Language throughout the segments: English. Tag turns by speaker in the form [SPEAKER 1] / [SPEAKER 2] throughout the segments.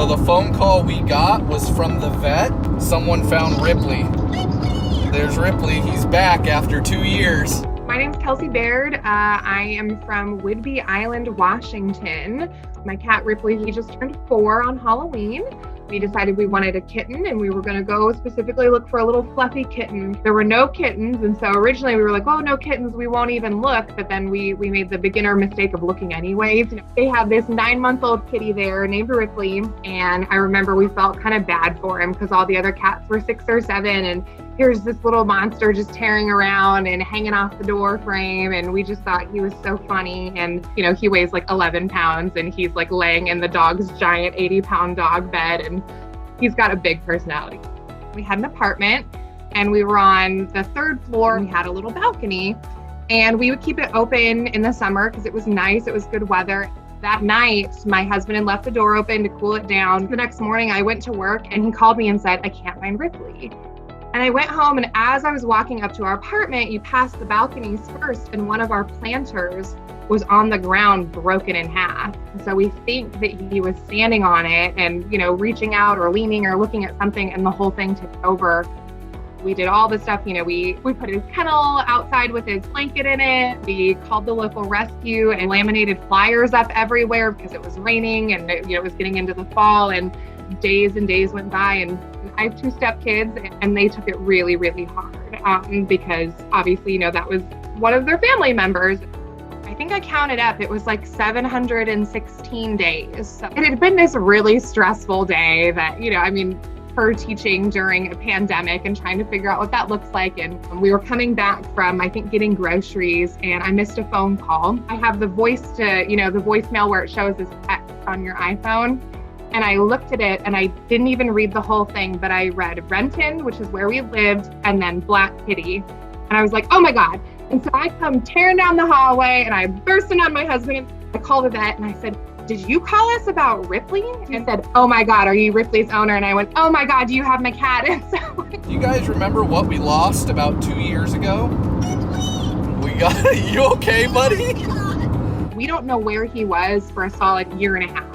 [SPEAKER 1] the phone call we got was from the vet. Someone found Ripley. There's Ripley. He's back after 2 years.
[SPEAKER 2] My name's Kelsey Baird. I am from Whidbey Island, Washington. My cat Ripley, he just turned 4 on Halloween. We decided we wanted a kitten and we were going to go specifically look for a little fluffy kitten. There were no kittens, and so originally we were like, oh, no kittens, we won't even look. But then we made the beginner mistake of looking anyways. They have this 9-month-old kitty there named Ripley, and I remember we felt kind of bad for him because all the other cats were 6 or 7, and here's this little monster just tearing around and hanging off the door frame, and we just thought he was so funny. And he weighs like 11 pounds and he's like laying in the dog's giant 80-pound dog bed, and he's got a big personality. We had an apartment and we were on the 3rd floor, and we had a little balcony, and we would keep it open in the summer because it was nice, it was good weather. That night, my husband had left the door open to cool it down. The next morning I went to work and he called me and said, I can't find Ripley. And I went home, and as I was walking up to our apartment, you pass the balconies first, and one of our planters was on the ground, broken in half. And so we think that he was standing on it and, reaching out or leaning or looking at something, and the whole thing took over. We did all the stuff, we put his kennel outside with his blanket in it. We called the local rescue and laminated flyers up everywhere because it was raining and it was getting into the fall, and days went by, and I have 2 stepkids, and they took it really, really hard because obviously, that was one of their family members. I think I counted up, it was like 716 days. So it had been this really stressful day that, for teaching during a pandemic and trying to figure out what that looks like. And we were coming back from, I think, getting groceries, and I missed a phone call. I have the the voicemail where it shows as text on your iPhone. And I looked at it and I didn't even read the whole thing, but I read Renton, which is where we lived, and then Black Kitty. And I was like, oh my God. And so I come tearing down the hallway and I burst in on my husband. I called the vet and I said, did you call us about Ripley? And he said, oh my God, are you Ripley's owner? And I went, oh my God, do you have my cat? And so
[SPEAKER 1] you guys remember what we lost about 2 years ago? You okay, buddy?
[SPEAKER 2] We don't know where he was for a solid 1.5 years.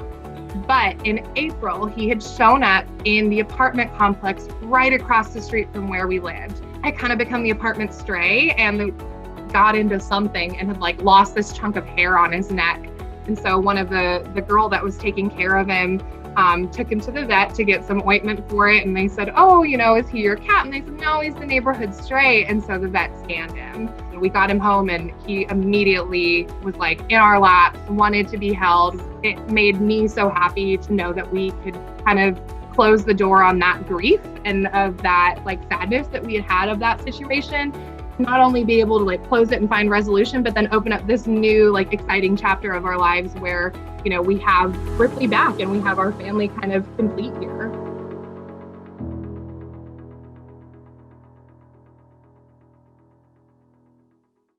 [SPEAKER 2] But in April, he had shown up in the apartment complex right across the street from where we lived. I kind of become the apartment stray, and they got into something and had lost this chunk of hair on his neck. And so one of the girl that was taking care of him took him to the vet to get some ointment for it. And they said, oh, is he your cat? And they said, no, he's the neighborhood stray. And so the vet scanned him. We got him home, and he immediately was in our laps, wanted to be held. It made me so happy to know that we could kind of close the door on that grief and of that sadness that we had of that situation. Not only be able to close it and find resolution, but then open up this new exciting chapter of our lives where, we have Ripley back and we have our family kind of complete here.